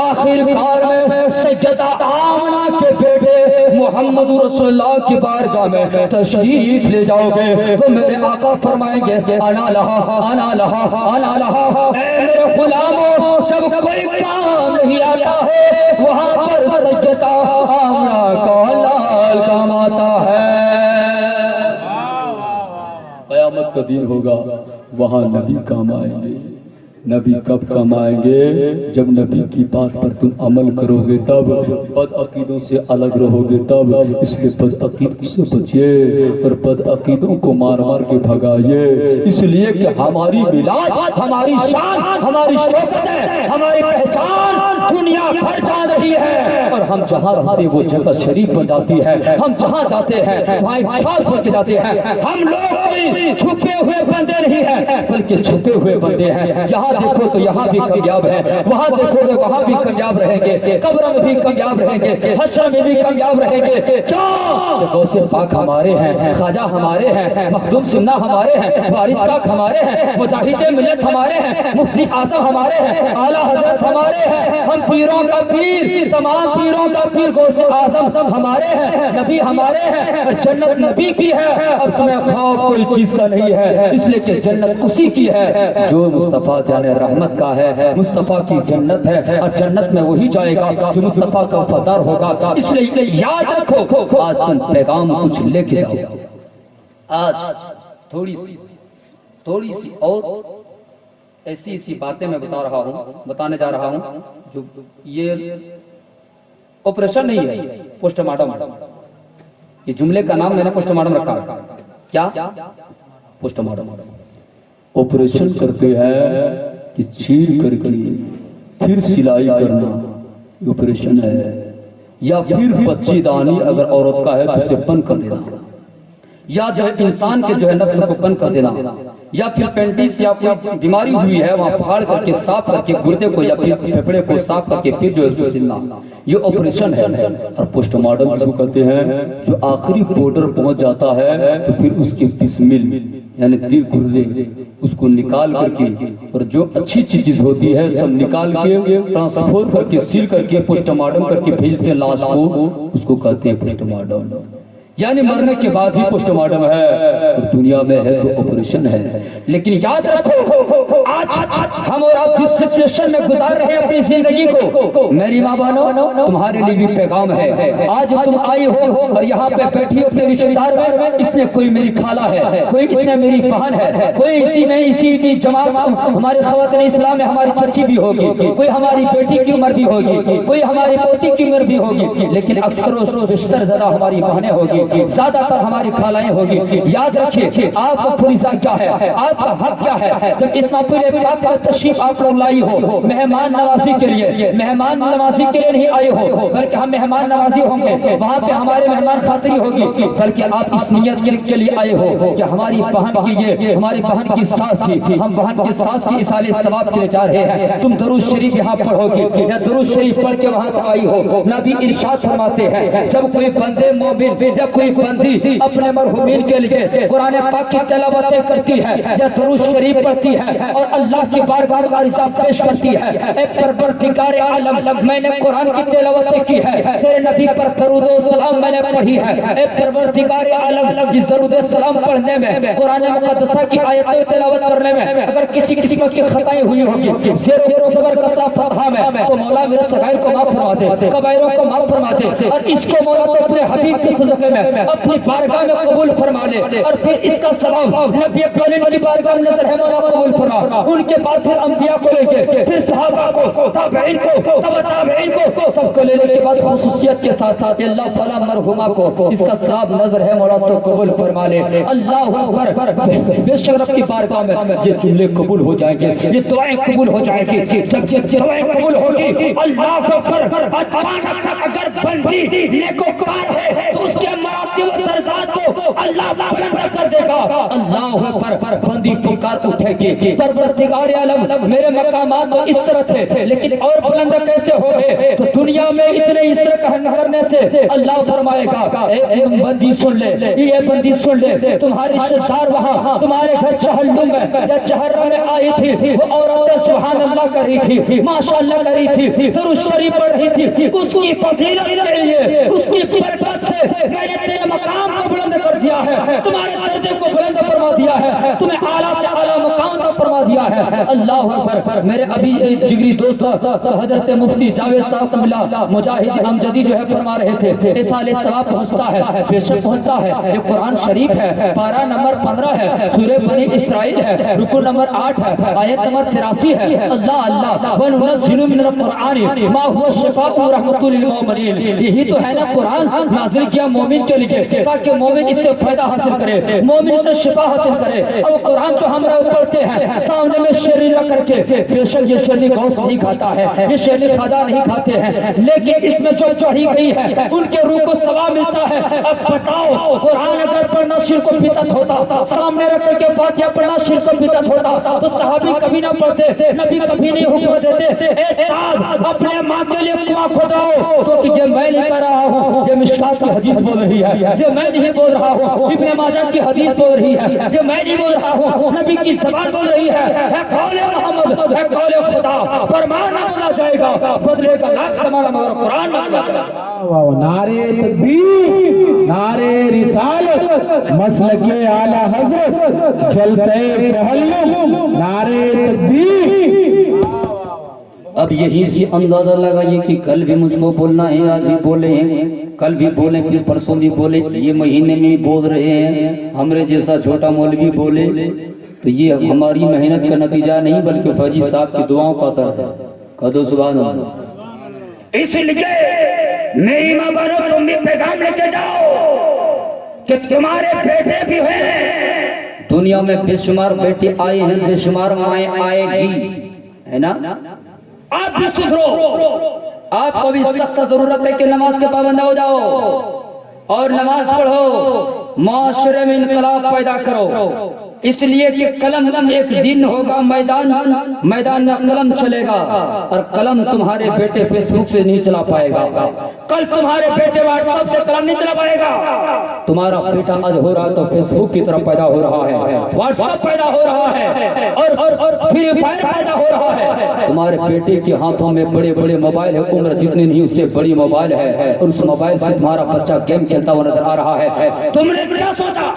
آخر کار میں سیدہ آمنہ کے بیٹے محمد رسول اللہ کی بارگاہ میں تشریف لے جاؤ گے تو میرے آقا فرمائیں گے انا لہا انا لہا انا لہا. اے میرے غلاموں, جب کوئی کام نہیں آتا ہے وہاں پر سیدہ آمنہ کا لال کام آتا ہے. قیامت کا دن ہوگا, وہاں نبی کام آئیں گے. نبی کب کام آئیں گے؟ جب نبی کی بات پر تم عمل کرو گے تب. بد عقیدوں سے الگ رہو گے تب. اس لیے بد عقیدوں سے بچیے اور بد عقیدوں کو مار مار کے بھگائیے. اس لیے کہ ہماری ملاد, ہماری شان, ہماری شوکت ہے, ہماری پہچان دنیا بھر جان رہی ہے. اور ہم جہاں رہتے وہ جگہ شریف بن جاتی ہے. ہم جہاں جاتے ہیں وہاں ایک چھال چھوڑ کے جاتے ہیں. ہم لوگ کوئی چھپے ہوئے بندے نہیں ہیں بلکہ چھپے ہوئے بندے ہیں. جہاں دیکھو تو یہاں بھی کامیاب ہے, وہاں دیکھو گے وہاں بھی کامیاب رہیں گے, قبر میں بھی کامیاب رہیں گے, حشر میں بھی کامیاب رہیں گے. کیوں؟ غوث پاک ہمارے ہیں, خواجہ ہمارے ہیں, مخدوم سنہ ہمارے ہیں, وارث پاک ہمارے ہیں, مجاہد ملت ہمارے ہیں, مفتی اعظم ہمارے ہیں, اعلیٰ حضرت ہمارے ہیں. ہم پیروں کا پیر, تمام پیروں کا پیر غوث اعظم ہمارے ہیں, نبی ہمارے ہیں, اور جنت نبی کی ہے. اب تمہیں خوف کوئی چیز کا نہیں ہے, اس لیے کہ جنت اسی کی ہے جو مصطفیٰ جانے رحمت کا ہے. مصطفیٰ کی جنت ہے اور جنت میں وہی جائے گا جو مصطفیٰ کا وفادار ہوگا. اس لیے یاد رکھو, آج تم پیغام کچھ لے کے جاؤ. آج تھوڑی سی اور ایسی باتیں میں بتانے جا رہا ہوں جو یہ آپریشن نہیں ہے, پوسٹ مارٹم. یہ جملے کا نام میں نے پوسٹ مارٹم رکھا ہے. کیا پوسٹ مارٹم؟ آپریشن کرتے ہیں کہ چیر کر کے پھر سلائی کرنا آپریشن ہے, یا پھر بچی دانی اگر عورت کا ہے تو اسے بند کر دینا, یا جو انسان کے جو ہے نفس کو بند کر دینا, یا پھر پینٹیس یا کوئی بیماری ہوئی ہے وہاں پھاڑ کر کے صاف کر کے گردے کو یا پھر پھیپڑے کو صاف کر کے پھر جو ہے اس کو سلنا, یہ آپریشن ہے. اور پوسٹ مارٹم جو کہتے ہیں جو آخری بارڈر پہنچ جاتا ہے تو پھر اس کے بسمل یعنی دل گردے اس کو نکال کر کے اور جو اچھی چیز ہوتی ہے سب نکال کے ٹرانسفر کر کے سیل کر کے پوسٹ مارٹم کر کے بھیجتے ہیں لاش کو, اس کو کہتے ہیں پوسٹ مارٹم. یعنی مرنے کے بعد ہی پوسٹ مارٹم ہے, اور دنیا میں ہے تو آپریشن ہے. لیکن یاد رکھو, آج ہم اور آپ جس سچویشن میں گزار رہے ہیں اپنی زندگی کو, میری ماں بہنوں تمہارے لیے بھی پیغام ہے. آج تم آئے ہو اور یہاں پہ بیٹھی ہو اپنے رشتہ دار میں, اس میں کوئی میری خالہ ہے, کوئی اس میں میری بہن ہے, کوئی اسی کی جماعت ہمارے خواتین اسلام میں ہماری چچی بھی ہوگی, کوئی ہماری بیٹی کی عمر بھی ہوگی, کوئی ہماری پوتی کی عمر بھی ہوگی, لیکن اکثر و بیشتر زیادہ ہماری بہنیں ہوگی, زیادہ تر ہماری خالائیں ہوگی. یاد رکھیے آپ کا فریضہ کیا ہے, آپ کا حق کیا ہے. جب اس محفل پاک پر تشریف آپ لوگ لائی ہو مہمان نوازی کے لیے, مہمان نوازی کے لیے نہیں آئے ہو بلکہ ہم مہمان نوازی ہوں گے, وہاں پہ ہمارے مہمان خاطری ہوگی, بلکہ آپ اس نیت کے لیے آئے ہو کہ ہماری بہن کی یہ ہماری بہن کی ساس تھی, ہم بہن کی ساس کی اصالے ثواب کے لیے جا رہے ہیں. تم درود شریف یہاں پڑھو گی یا درود شریف پڑھ کے وہاں سے آئی ہو. نبی ارشاد فرماتے ہیں جب کوئی بندے مومن یا کوئی بندی اپنے مرحومین کے لیے قرآن پاک کی تلاوتیں کرتی ہے یا درود شریف پڑھتی ہے اور اللہ کی بارگاہ میں عرضہ پیش کرتی ہے, اے پروردگار عالم میں نے قرآن کی تلاوتیں کی ہے, تیرے نبی پر درود و سلام میں نے پڑھی ہے, اے پروردگار عالم اس درود و سلام پڑھنے میں قرآن مقدسہ کی آیتیں تلاوت کرنے میں اگر کسی قسم کی خطائیں ہوئی ہوگی زیر و زبر کسرہ فتحہ میں تو مولا میرے صغائر کو معاف فرما دے, کبائروں کو معاف فرما دے, اور اس کو مولا تو اپنے حبیب کے صدقے میں میں اپنی بارگاہ میں قبول فرما لے، اور پھر اس کا ثواب نبی کریم کی بارگاہ میں نظر ہے مولا قبول فرما، ان کے بعد پھر انبیاء کو لے کے، پھر صحابہ کو، تابعین کو، تبع تابعین کو، سب کو لینے کے بعد خصوصیت کے ساتھ ساتھ اللہ تعالیٰ مرحومہ کو اس کا ثواب نظر ہے مولا تو قبول فرما لے۔ اللہ اکبر، بے شک رب کی بارگاہ میں یہ جملے قبول ہو جائیں گے، یہ دعائیں قبول ہو جائیں گی۔ جب یہ دعائیں قبول ہوگی، اللہ اکبر، اچانک اگر بندی نیکوکار ہے تو اس کے مراتب و درجات کو اللہ بلند کر دے گا۔ اللہ اکبر، بندی پکار اٹھے گی، پروردگار عالم میرے مقامات تو اس طرح تھے لیکن اور بلند کیسے ہو گئے؟ تو دنیا میں اتنے اس طرح کرنے سے اللہ فرمائے گا اے بندی سن لے، یہ بندی سن لے، تمہاری رشتہ دار وہاں تمہارے گھر چہلم میں یا چہرہ میں آئی تھی، وہ عورتیں سبحان اللہ کر رہی تھی، ماشاءاللہ کر رہی تھی، درود شریف پڑھ رہی تھی، اس کی فضیلت کے لیے، اس کی برکت سے میں نے تیرے مقام کو بلند کر دیا ہے، تمہارے درجے کو بلند فرما دیا ہے، تمہیں اعلیٰ سے اعلیٰ مقام تک فرما دیا ہے۔ اللہ اکبر، میرے ابھی جگری دوست حضرت مفتی جاوید صاحب اللہ مجاہد امجدی جو ہے فرما رہے تھے اِسال ثواب پہنچتا ہے، بے شک پہنچتا ہے، یہ قرآن شریف ہے، پارہ نمبر 15 ہے، سورہ بنی اسرائیل ہے، رکوع نمبر 8 ہے، آیت نمبر 83 ہے۔ اللہ اللہ وَنُنَزِّلُ مِنَ الْقُرْآنِ مَا هُوَ شِفَاءٌ وَرَحْمَةٌ لِلْمُؤْمِنِينَ، یہی تو ہے نا قرآن نازل کیا مومن کے لیے تاکہ مومن اس سے فائدہ حاصل کرے، مومن سے شفا حاصل کرے۔ اور قرآن جو ہم لوگ پڑھتے ہیں سامنے میں شیرنی نہ کر کے، بے شک یہ شیرنی گوشت نہیں کھاتا ہے، یہ شیرنی کھادا نہیں کھاتے ہیں، لیکن اس میں جو چڑھی گئی ہے ان کے روح کو ثواب ملتا ہے۔ اب بتاؤ قرآن اگر پڑھنا شرک و بدعت ہوتا، سامنے رکھ کر کے فاتحہ پڑھنا شرک و بدعت ہوتا تو صحابی کبھی نہ پڑھتے، نبی کبھی نہیں حکم دیتے اے صاحب اپنے ماں کے لیے کنواں کھوداؤ، کیونکہ یہ میں نہیں کر رہا ہوں، یہ مشکات کی حدیث بول رہی ہے، یہ میں نہیں بول رہا ہوں، ابن ماجہ کی حدیث بول رہی ہے، یہ میں نہیں بول رہا ہوں، نبی کی زبان بول رہی ہے، اے قول محمد، اے قول خدا، فرمان نہ بولا جائے گا، بدلے کا لاکھ زمانہ مگر قرآن نہ بولا جائے گا۔ نعرے تکبیر، نعرے رسالت، مسلک اعلیٰ حضرت، جلسہ چہلم، نعرے تکبیر۔ اب یہی سی اندازہ لگائیے کہ کل بھی مجھ کو بولنا ہے، آج بھی بولے ہیں، کل بھی بولے، پھر پرسوں بھی بولے، یہ مہینے میں بول رہے ہیں، ہمارے جیسا چھوٹا مولوی بولے تو یہ ہماری محنت کا نتیجہ نہیں بلکہ فوجی صاحب کی دعاؤں کا اثر ہے۔ کہہ دو سبحان اللہ۔ اس لیے میری ماں بہنوں تم بھی پیغام لے کے جاؤ کہ تمہارے بیٹے بھی ہیں، دنیا میں بے شمار بیٹے آئے ہیں، بے شمار مائیں آئے گی، ہے نا؟ آپ بھی سدھرو، آپ کو بھی سخت ضرورت ہے کہ نماز کے پابند ہو جاؤ اور نماز پڑھو، معاشرے میں انقلاب پیدا کرو، اس لیے کہ قلم ایک دن ہوگا میدان میں قلم چلے گا، اور قلم تمہارے بیٹے فیس بک سے نہیں چلا پائے گا، کل تمہارے بیٹے واٹس ایپ سے قلم نہیں چلا پائے گا، تمہارا بیٹا آج ہو رہا تو فیس بک کی طرف پیدا ہو رہا ہے، واٹس ایپ پیدا ہو رہا ہے، اور فری فائر پیدا ہو رہا ہے، تمہارے بیٹے کے ہاتھوں میں بڑے بڑے موبائل ہے، عمر جتنی نہیں اس سے بڑی موبائل ہے، اور اس موبائل سے تمہارا بچہ گیم کھیلتا ہوا نظر آ رہا ہے۔ تم نے کیا سوچا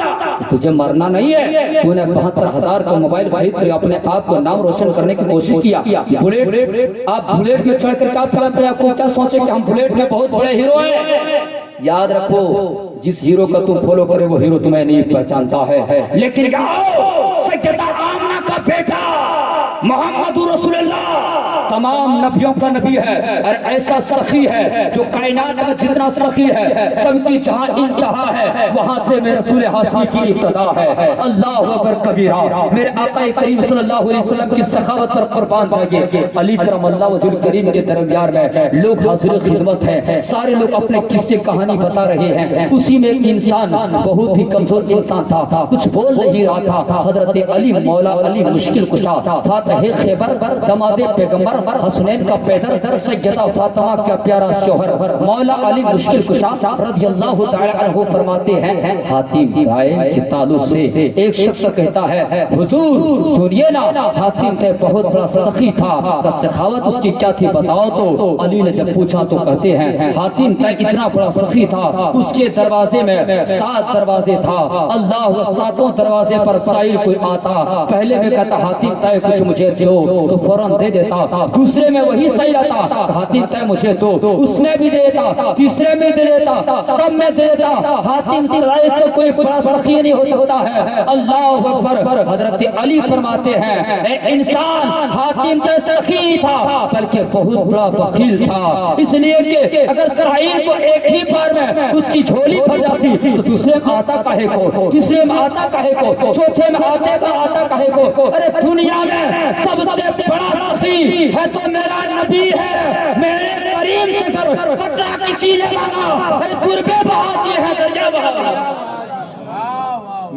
تجھے مرنا نہیں ہے؟ تو نے 72,000 کا موبائل خرید کر اپنے آپ کو نام روشن کرنے کی کوشش کیا، بلیٹ، آپ بلیٹ میں چڑھ کر کیا سوچے کہ ہم بلیٹ میں بہت بڑے ہیرو ہیں؟ یاد رکھو جس ہیرو کا تم فالو کرے وہ ہیرو تمہیں نہیں پہچانتا ہے، لیکن سیدہ آمنہ کا بیٹا محمد رسول اللہ تمام نبیوں کا نبی ہے، اور ایسا سخی ہے جو کائنات میں جتنا سخی ہے سب کی جہاں انتہا ہے وہاں سے میرے رسول ہاشمی کی ابتدا ہے۔ اللہ اکبر کبیرہ، میرے آقا کریم صلی اللہ علیہ وسلم کی سخاوت پر قربان جائیے۔ علی کرم اللہ وجہ کریم کے درمیان میں لوگ حاضر خدمت ہیں، سارے لوگ اپنے قصے کہانی بتا رہے ہیں، اسی میں ایک انسان بہت ہی کمزور انسان تھا، کچھ بول نہیں رہا تھا، حضرت علی مولا علی مشکل کشا فاتح خیبر دماد پیغمبر حسنین کا پیدر سیدہ فاطمہ کا پیارا شوہر مولا علی مشکل کشا رضی اللہ تعالی عنہ فرماتے ہیں، حاتم بھائی کے تعلق سے ایک شخص کہتا ہے حضور سنیے نا، حاتم تے بہت بڑا سخی تھا، سخاوت اس کی کیا تھی بتاؤ تو؟ علی نے جب پوچھا تو کہتے ہیں حاتم تے اتنا بڑا سخی تھا، اس کے دروازے میں 7 دروازے تھا، اللہ 7 دروازے پر سائل کوئی آتا، پہلے میں کہتا حاتم تے کچھ مجھے دو تو فوراً دے دیتا، دوسرے میں وہی صحیح رہتا، حاتم طے مجھے تو اس میں بھی دے دیتا، تیسرے میں دے دیتا، سب میں دے دیتا، حاتم طے سے کوئی بڑا سخی نہیں ہو سکتا ہے۔ اللہ اکبر۔ حضرت علی فرماتے ہیں اے انسان، حاتم طے سخی تھا بلکہ بہت بڑا بخیل تھا، اس لیے کہ اگر اسرائیل کو ایک ہی بار میں اس کی جھولی بھر جاتی تو دوسرے میں آتا کہے کو، تیسرے میں آتا کہے کو، چوتھے میں آتے کا آتا کہے کو۔ ارے دنیا میں سب سے بڑا سخی ہے تو میرا نبی ہے، میرے کریم سے قطرہ کسی نے مانگا، ارے قربے بہا دیے ہیں، درجہ بہا دیے۔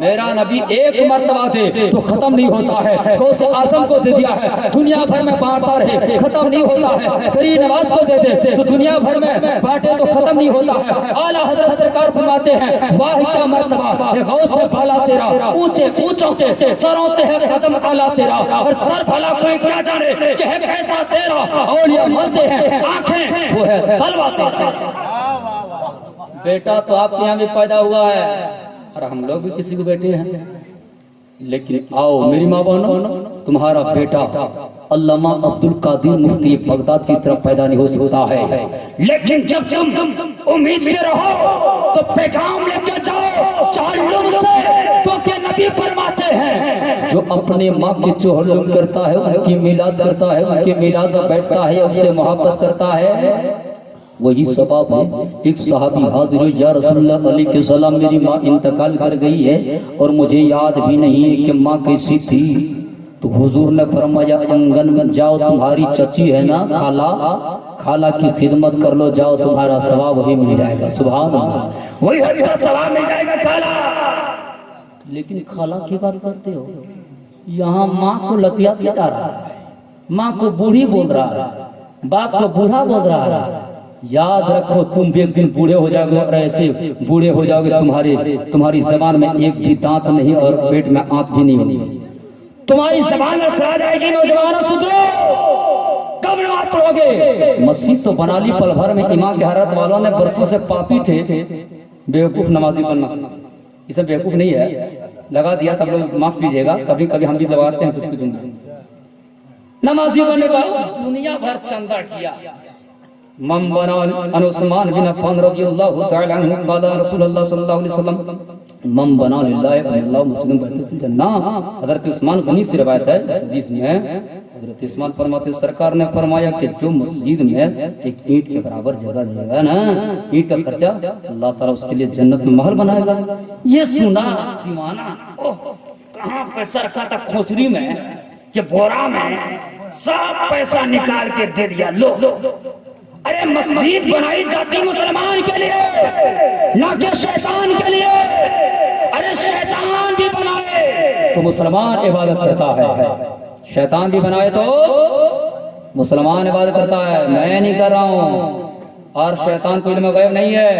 میرا نبی ایک مرتبہ دے تو ختم نہیں ہوتا ہے، غوث اعظم کو دے دیا ہے دنیا بھر میں بانٹتا رہے، ختم نہیں ہوتا ہے۔ فرید نواز کو دے دے تو دنیا بھر میں بانٹے تو ختم نہیں ہوتا ہے۔ اعلیٰ حضرت سرکار فرماتے ہیں واحد کا مرتبہ یہ غوث سے بھلا تیرا، اونچے اونچوں کے سروں سے ہے قدم اعلیٰ تیرا، اور سر بھلا کوئی کیا جانے کہ ہے کیسا تیرا، اولیاء مرتے ہیں آنکھیں وہ ہے تلوا تیرا۔ بیٹا تو آپ کے یہاں بھی پیدا ہوا ہے اور ہم لوگ بھی کسی کو بیٹے ہیں، لیکن آؤ میری ماں بہنوں، تمہارا بیٹا علامہ عبد القادر مفتی بغداد کی طرف پیدا نہیں ہو سکتا ہے، لیکن جب تم امید سے رہو تو پیغام لے کے جاؤ تعلم سے، کیونکہ نبی فرماتے ہیں جو اپنے ماں کی چہلم کرتا ہے، ان کی میلاد کرتا ہے، ان کے میلاد میں بیٹھتا ہے، ان سے محبت کرتا ہے، وہی ثواب ہے۔ ایک صحابی حاضر ہوئے، یا رسول اللہ علیہ السلام میری ماں انتقال کر گئی ہے اور مجھے یاد بھی نہیں ہے کہ ماں کیسی تھی، تو حضور نے فرمایا انگن میں جاؤ، تمہاری چچی ہے نا خالہ کی خدمت کر لو، جاؤ تمہارا ثواب وہی مل جائے گا۔ سبحان اللہ، وہی حج کا ثواب مل جائے گا خالہ۔ لیکن خالہ کی بات کرتے ہو، یہاں ماں کو لتیا دیا جا رہا ہے، ماں کو بوڑھی بول رہا ہے، باپ کو بوڑھا بول رہا ہے۔ یاد رکھو تم بھی ایک دن بوڑھے ہو جاؤ گے، اور ایسے بوڑھے ہو جاؤ گے تمہاری زبان میں ایک بھی دانت نہیں اور پیٹ میں آنت بھی نہیں ہوگی، تمہاری زبان لڑکھڑا جائے گی۔ نوجوانوں سدھرو، کب نماز پڑھو گے؟ مسجد تو بنا لی پل بھر میں، امام کے حضرت والوں نے برسوں سے پاپی تھے بیوقوف نمازی بننا، یہ سب بیوقوف نہیں ہے، لگا دیا تب لوگ معاف کیجیے گا، کبھی کبھی ہم بھی لگاتے ہیں کچھ نمازی بننے کا دنیا بھر چندہ کیا۔ من بنا ان عثمان بن عفان رضی اللہ تعالی عنہ قال رسول اللہ صلی اللہ علیہ وسلم من بنا للہ اللہ مسلم بیت الجنہ۔ حضرت عثمان غنی سے روایت ہے، اس حدیث میں حضرت عثمان فرماتے سرکار نے فرمایا کہ جو مسجد میں ایک اینٹ کے برابر جگہ دے گا نا، اینٹ کا خرچہ اللہ تعالیٰ اس کے لیے جنت میں محل بنائے گا۔ یہ سنا دیوانہ کہاں پیسہ رکھا تھا کھوسری میں، یہ بورا میں سب پیسہ نکال کے دے دیا، لو۔ ارے مسجد بنائی جاتی مسلمان کے لیے، نہ کہ شیطان کے لیے۔ ارے شیطان بھی بنائے تو مسلمان عبادت کرتا ہے، شیطان بھی بنائے تو مسلمان عبادت کرتا ہے۔ میں نہیں کر رہا ہوں، اور شیطان کو علم غیب نہیں ہے،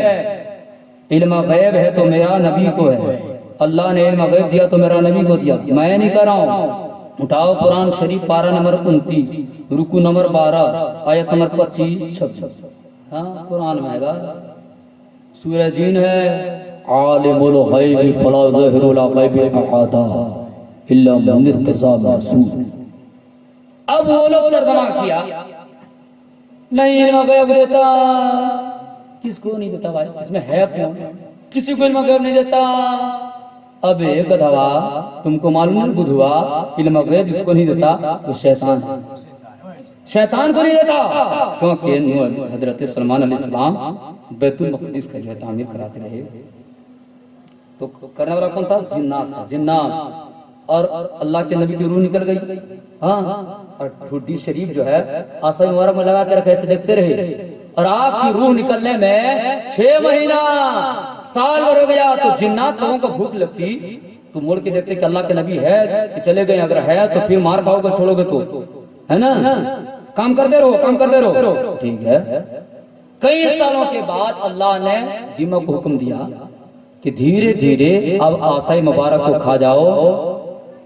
علم غیب ہے تو میرا نبی کو ہے، اللہ نے علم غیب دیا تو میرا نبی کو دیا، میں نہیں کر رہا ہوں۔ اٹھاؤ قرآن شریف پارہ نمبر 29 رکو نمبر 12 آیت نمبر 25-26، ہاں قرآن میں ہے، سورہ جین ہے، عالم الغیب فلا یظہر علی غیبہ احدا الا من ارتضی رسول۔ اب وہ لوگ ترجمہ کیا نہیں علم غیب دیتا، کس کو نہیں دیتا بھائی، اس میں ہے کون، کسی کو علم غیب نہیں دیتا۔ اب ایک دوا تم کو معلوم ہے بدھوا علم غیب جس کو نہیں دیتا وہ شیطان ہے، شیطان کو نہیں دیتا، کیونکہ حضرت سلمان علیہ السلام بیت المقدس کا جو تعمیر کراتے رہے تو کرنے والا کون تھا؟ جنات تھا، جنات۔ اور اللہ کے نبی کی روح نکل گئی، ہاں، اور ٹھڈی شریف جو ہے آسان مبارک میں لگا کے رکھے، ایسے دیکھتے رہے، اور آپ کی روح نکلنے میں 6 مہینہ سال بھر ہو گیا، تو جنات لوگوں کو بھوک لگتی تو مڑ کے دیکھتے کہ اللہ کے نبی ہے کہ چلے گئے، اگر ہے تو پھر مار کھاؤ گے چھوڑو گے تو، ہے نا، کام کرتے رہو، کام کرتے رہو، ٹھیک ہے۔ کئی سالوں کے بعد اللہ نے دیمہ کو حکم دیا کہ دھیرے دھیرے اب آسائی مبارک کو کھا جاؤ،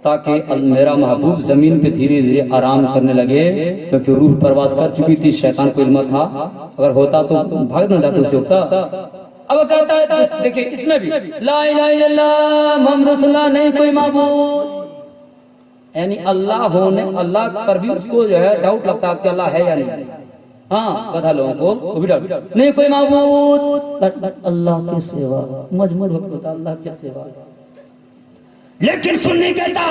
تاکہ میرا محبوب زمین پہ دھیرے دھیرے آرام کرنے لگے، کیونکہ روح پرواز کر چکی تھی، شیطان کو علم تھا، اگر ہوتا تو بھاگ نہ جاتا، اسے ہوتا۔ اب کہتا ہے دیکھیں اس میں بھی لا الہ الا اللہ محمد رسول اللہ نہیں کوئی معبود، یعنی اللہ ہونے، اللہ پر بھی اس کو جو ہے ڈاؤٹ لگتا ہے کہ اللہ ہے یا نہیں. ہاں گدھا لوگوں کو بھی ڈاؤٹ نہیں کوئی معبود اللہ کے سوا، مجموع وقت ہوتا اللہ کے سوا. لیکن سنی کہتا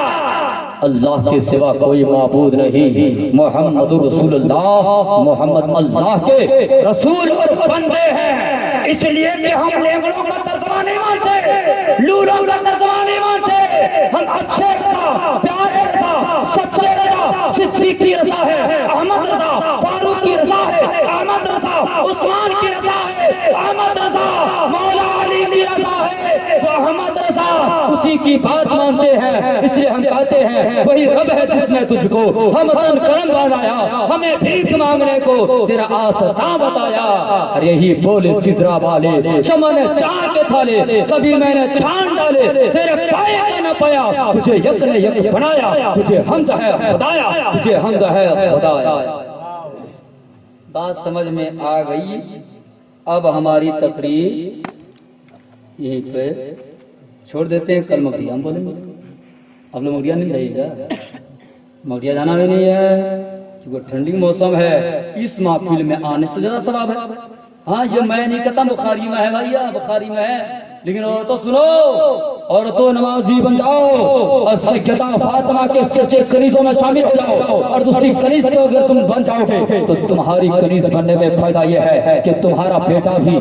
اللہ کے سوا کوئی معبود نہیں، محمد رسول اللہ، محمد اللہ کے رسول اور بندے ہیں. اس لیے کہ ہم لیبروں کا ترجمہ نہیں مانتے، لولوں کا ترجمہ نہیں مانتے، ہم اچھے رضا، پیارے رضا، سچے رضا، صدیق کی رضا ہے احمد رضا، فاروق کی رضا ہے احمد رضا، عثمان کی رضا ہے احمد رضا، مولا علی کی رضا ہے وہ احمد رضا. اسی کی بات مانتے ہیں، اس لیے ہم کہتے ہیں وہی رب ہے جس نے تجھ کو ہم تن کرم بنایا، ہمیں بھیک مانگنے کو تیرا آستا بتایا. اور یہی بولے سدرا والے چمن چاہ کے تھالے سبھی میں نے چھان ڈالے، تیرے پائے کا نہ پایا، تجھے یک نے یک بنایا، تجھے حمد ہے خدایا، تجھے حمد ہے خدایا. بات سمجھ میں آ گئی. اب ہماری تقریر یہیں پہ چھوڑ دیتے ہیں، کل مغربی ہم بولیں گے. اب لوگ مغربی نہیں جائیے گا، مغربی جانا بھی نہیں ہے کیونکہ ٹھنڈی موسم ہے. اس محفل میں آنے سے زیادہ ثواب ہے. ہاں یہ میں نہیں کہتا بخاری میں ہے بھائی، بخاری میں ہے، لیکن عورتوں سنو، عورتوں نمازی بن جاؤ اور سیدہ فاطمہ کے سچے کنیزوں میں شامل ہو جاؤ. اور دوسری کنیز تو اگر تم بن جاؤ گے تو تمہاری کنیز بننے میں فائدہ یہ ہے کہ تمہارا بیٹا بھی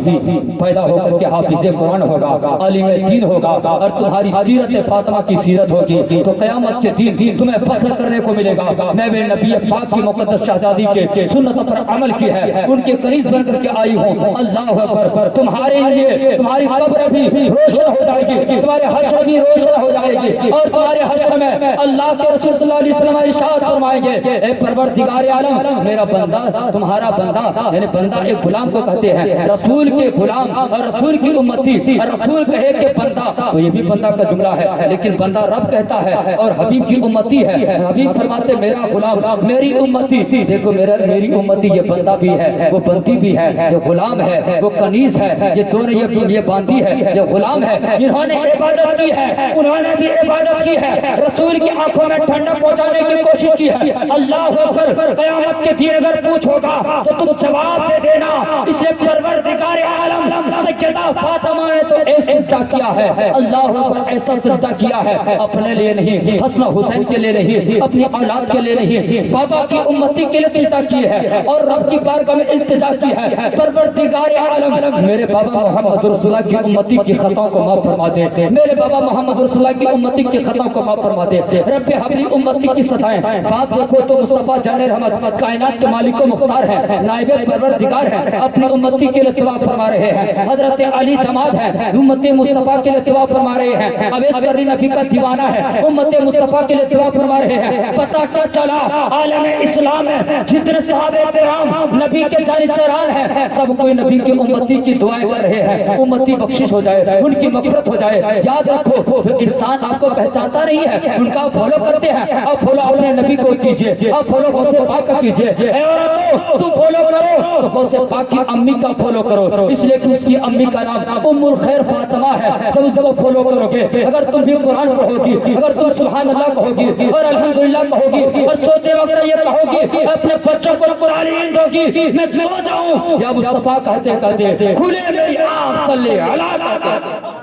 پیدا ہو کر کے حافظ قرآن ہوگا، عالم دین ہوگا، اور تمہاری سیرت فاطمہ کی سیرت ہوگی تو قیامت کے دن تمہیں فخر کرنے کو ملے گا. میں میرے نبی پاک کی مقدس شہزادی کے سنت پر عمل کی ہے، ان کے کنیز بن کر کے آئی ہوں. اللہ اکبر. تمہارے لیے تمہاری قبر بھی روشن ہو جائے گی، تمہارے حشر بھی روشن ہو جائے گی، اور تمہارے حشر میں اللہ کے رسول صلی اللہ علیہ وسلم ارشاد فرمائیں گے اے پروردگار عالم، میرا بندہ تمہارا بندہ، یعنی بندہ ایک غلام کو کہتے ہیں، رسول کے غلام اور رسول کی امتی. اور رسول کہے کہ بندہ تو یہ بھی بندہ کا جملہ ہے، لیکن بندہ رب کہتا ہے اور حبیب کی امتی ہے. حبیب فرماتے میرا غلام میری امتی. دیکھو میری امتی یہ بندہ بھی ہے، وہ بندی بھی ہے، یہ غلام ہے، وہ کنیز ہے، یہ دونوں یہ باندی ہے، یہ غلام ہے. جنہوں نے عبادت کی ہے انہوں نے بھی عبادت کی ہے، رسول کی آنکھوں میں ٹھنڈک پہنچانے کی کوشش کی ہے. اللہ اکبر. قیامت کے دن اگر پوچھو گا تو تم جواب دے دینا. اسے پروردگار عالم سیدہ فاطمہ نے تو ایسا سجدہ کیا ہے، اللہ اکبر، ایسا سجدہ کیا ہے اپنے لیے نہیں، حسن حسین کے لیے نہیں، اپنی اولاد کے لیے نہیں، بابا کی امتی کے لیے سجدہ کی ہے اور رب کی بارگاہ میں التجا کی ہے. پروردگار عالم میرے بابا محمد رسول اللہ کی امتی کی خطاؤں کو معاف فرما دے، میرے بابا محمد رسول اللہ کی امتی کی خطاؤں کو معاف فرما دے. رب حبلی امتی کی سطائیں باپ دیکھو تو مصطفیٰ جان رحمت کائنات کے مالک و مختار ہے، نائب پروردگار ہے، اپنی امتی کے لیے دعا فرما رہے ہیں. حضرت علی داماد ہے، امت مصطفیٰ کے لیے دعا فرما رہے ہیں. اویس قرنی نبی کا دیوانہ ہے، امت مصطفیٰ کے لیے دعا فرما رہے ہیں. پتہ کیا چلا عالم اسلام ہے جتنے صحابہ کرام نبی کے جانشین ہیں سب کوئی نبی کی امتی کی دعائیں کر رہے ہیں، امتی بخشش ہو جائے، ان کی مغفرت ہو جائے. یاد رکھو جو انسان آپ کو پہچانتا نہیں ہے ان کا فالو کرتے ہیں، آپ فالو اپنے نبی کو کیجئے، آپ فالو غوث پاک کا کیجئے. اے عورتوں تم فالو کرو تو غوث پاک کی امی کا فالو کرو، اس لیے کہ اس کی امی کا نام ام الخیر فاطمہ ہے. جب اس کو فالو کرو گے، اگر تم بھی قرآن پڑھو گی، اگر تم سبحان اللہ کہو گی اور الحمدللہ کہو گی اور سوتے وقت یہ کہو گی اپنے بچوں کو قرآن ہند ہوگی میں سو جاؤں یا مصطفیٰ کہتے کہتے کھلے میری آنکھ صلی علی کہتے،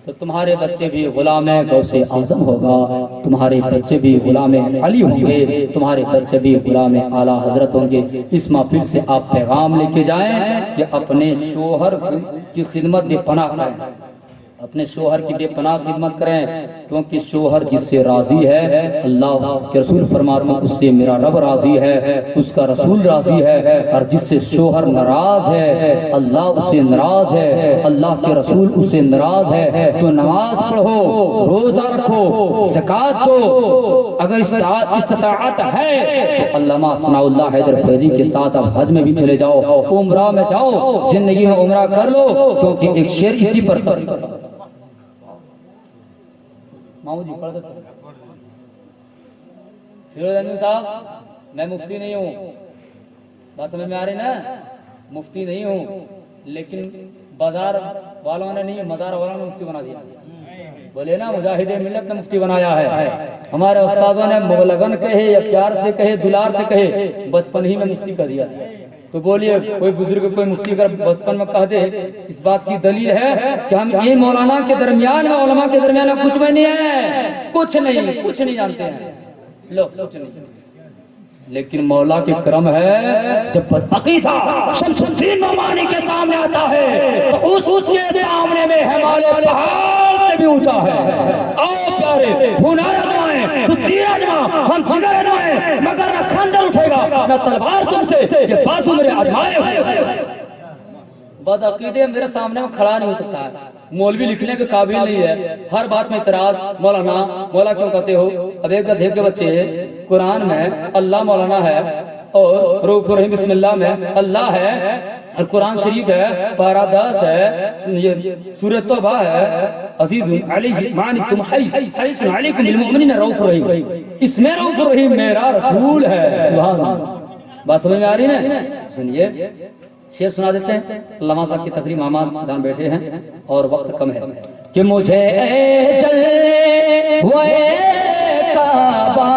تو تمہارے بچے بھی غلام غوث اعظم ہوگا، تمہارے بچے بھی غلام علی ہوں گے، تمہارے بچے بھی غلام اعلیٰ حضرت ہوں گے. اس محفل سے آپ پیغام لے کے جائیں کہ اپنے شوہر کی خدمت بے پناہ کریں، اپنے شوہر کی بے پناہ خدمت کریں، کیونکہ شوہر جس سے راضی ہے اللہ کے رسول فرماتے ہیں اس سے میرا رب راضی ہے، اس کا رسول راضی ہے. اور جس سے شوہر ناراض ہے اللہ اس سے ناراض ہے، اللہ کے رسول اس سے ناراض ہے. تو نماز پڑھو، روزہ رکھو، زکوٰۃ دو، اگر استطاعت ہے تو علامہ ثناء اللہ حیدر فیضی کے ساتھ آپ حج میں بھی چلے جاؤ، عمرہ میں جاؤ، زندگی میں عمرہ کر لو. کیونکہ ایک شعر اسی پر مامو جی پڑھ دیتے فیروز صاحب، میں مفتی نہیں ہوں، بات سمجھ میں آ رہی نا، مفتی نہیں ہوں، لیکن بازار والوں نے نہیں مزار والوں نے مفتی بنا دیا. بولے نا مجاہد ملت نے مفتی بنایا ہے. ہمارے استادوں نے مغلگن کہے یا پیار سے کہے دلار سے کہے بچپن ہی میں مفتی کر دیا. تو بولیے کوئی بزرگ کوئی مفتی اگر بچپن میں کہہ دے اس بات کی دلیل ہے کہ ہم یہ مولانا کے درمیان میں علماء کے درمیان میں کچھ میں نہیں ہے, کچھ نہیں جانتے ہیں لوگ, کچھ نہیں. لیکن مولا کی کرم ہے جب عقیدہ شمس الدین نعمانی کے سامنے آتا ہے تو اس کے سامنے میں ہمارے پہاڑ سے بھی اونچا ہے. آؤ پیارے ہنر آزمائیں تو تیر آزمائیں, ہم جگر آزمائیں مگر نہ خنجر اٹھے گا نہ تلوار تم سے, یہ بازو میرے آزمائے ہوئے. بد عقیدے میرے سامنے میں کھڑا نہیں ہو سکتا ہے. مولوی لکھنے کے قابل نہیں ہے, ہر بات میں اعتراض, مولانا مولا کیوں کہتے ہو. اب ایک گدھے کے بچے قرآن میں اللہ مولانا ہے اور رؤوف الرحیم بسم اللہ میں اللہ ہے, اور قرآن شریف ہے پارہ 10 ہے, یہ سورۃ توبہ ہے عزیز علیہ معنکم حریص علیکم بالمؤمنین رؤوف الرحیم, اس میں رؤوف الرحیم میرا رسول ہے. سبحان اللہ. بات سمجھ میں آ رہی ہے؟ سنیے شعر سنا دیتے ہیں. علامہ صاحب کی تقریر ماما جان بیٹھے ہیں اور وقت کم ہے. کہ مجھے چل وہ کعبہ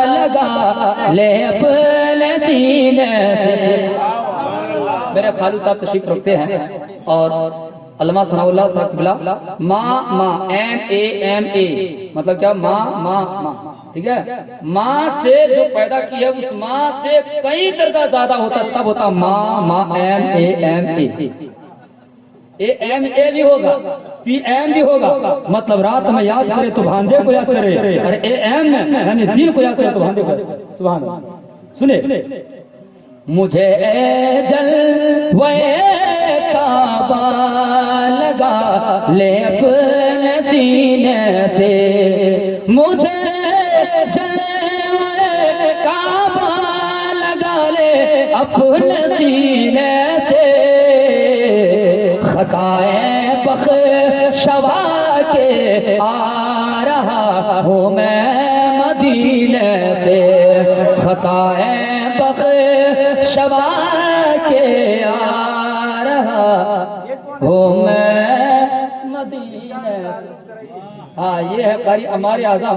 لگا لے اپنے سینے سے. میرے خالو صاحب تشریف رکھتے ہیں اور علامہ ثناء اللہ صاحب بلا ماں MAMA مطلب کیا ماں ٹھیک ہے. ماں سے جو پیدا کی ہے اس ماں سے کئی درجہ زیادہ ہوتا تب ہوتا ماں MAMA. AMA بھی ہوگا PM بھی ہوگا, مطلب رات میں یاد کرے تو بھانجے کو یاد کرے, اور AM میں یعنی دن کو یاد کرے تو بھانجے کو یاد کرے. سبحان اللہ. سنے مجھے جلوے کعبہ لگا لے اپنے سینے سے, مجھے جلوے کعبہ لگا لے اپنے سینے سے, خطائیں بخشوا کے آ رہا ہوں میں مدینے سے, خطائیں بخشوا کے آ رہا ہوں میں مدینے سے. ہاں یہ ہے قاری ہمارے اعظم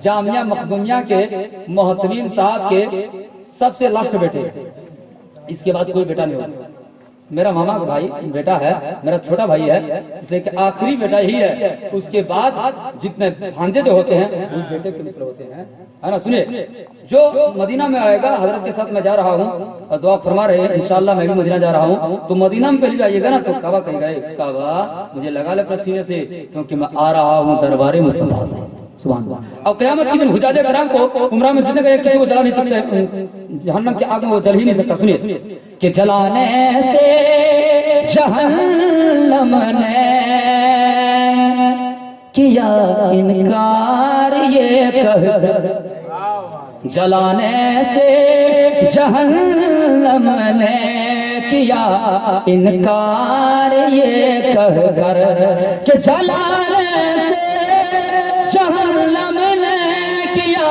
جامعہ مخدومیہ کے محتمین صاحب کے سب سے لاسٹ بیٹے, اس کے بعد کوئی بیٹا نہیں ہوتا. میرا ماما کا بھائی بیٹا ہے, میرا چھوٹا بھائی ہے, اس لیے کہ آخری بیٹا ہی ہے. اس کے بعد جتنے بھانجے جو ہوتے ہیں وہ بیٹے کے مثل ہوتے ہیں, ہے نا. سنیے جو مدینہ میں آئے گا, حضرت کے ساتھ میں جا رہا ہوں اور دعا فرما رہے ہیں انشاءاللہ میں بھی مدینہ جا رہا ہوں, تو مدینہ میں پہلے جائیے گا نا تو کعبہ کہیں گے کعبہ مجھے لگا لے اپنے سینے سے کیونکہ میں آ رہا ہوں دربار مصطفیٰ سے. سبحان اللہ. اور قیامت کے دن حجاج کرام کو عمرہ میں جتنے گئے کسی کو جلا نہیں سکتے, جہنم کی آگ میں وہ جل ہی نہیں سکتا. سنیے کہ جلانے سے جہنم نے کیا انکار یہ کہہ, جلانے سے جہنم نے کیا انکار یہ کہہ کر کہ جلانے سے جہنم نے کیا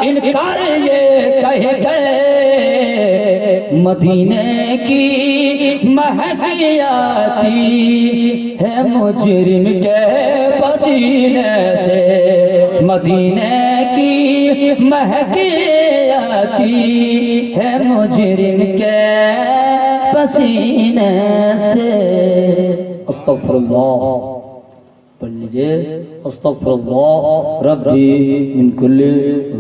انکار یہ کہہ گئے, مدینے کی مہک آتی ہے مجرم کے پسینے سے, مدینے کی مہک آتی ہے مجرم کے پسینے سے. استغفر اللہ. پڑھ لیجئے استغفر اللہ ربی من کل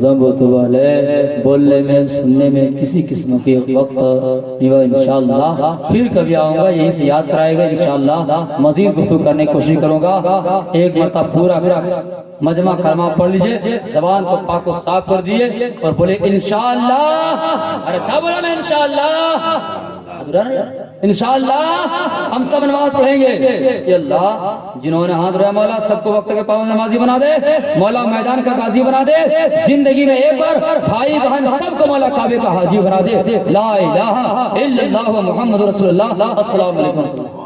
ذنب وتوب علیہ. بولنے میں سننے میں کسی قسم کے وقت نہیں ہوا. انشاءاللہ پھر کبھی آؤں گا, یہیں سے یاد کرائے گا انشاءاللہ. مزید گفتگو کرنے کی کوشش کروں گا. ایک مرتبہ پورا مجمع کلمہ پڑھ لیجئے, زبان کو پاک و صاف کر دیئے اور بولے انشاءاللہ. ارے سب بولا میں انشاءاللہ. انشاءاللہ ہم سب نماز پڑھیں گے. یا اللہ جنہوں نے ہاتھ رہا مولا سب کو وقت کے پابند نمازی بنا دے, مولا میدان کا غازی بنا دے, زندگی میں ایک بار بھائی بہن سب کو مولا کعبے کا حاجی بنا دے. لا الہ الا اللہ محمد رسول اللہ. السلام علیکم.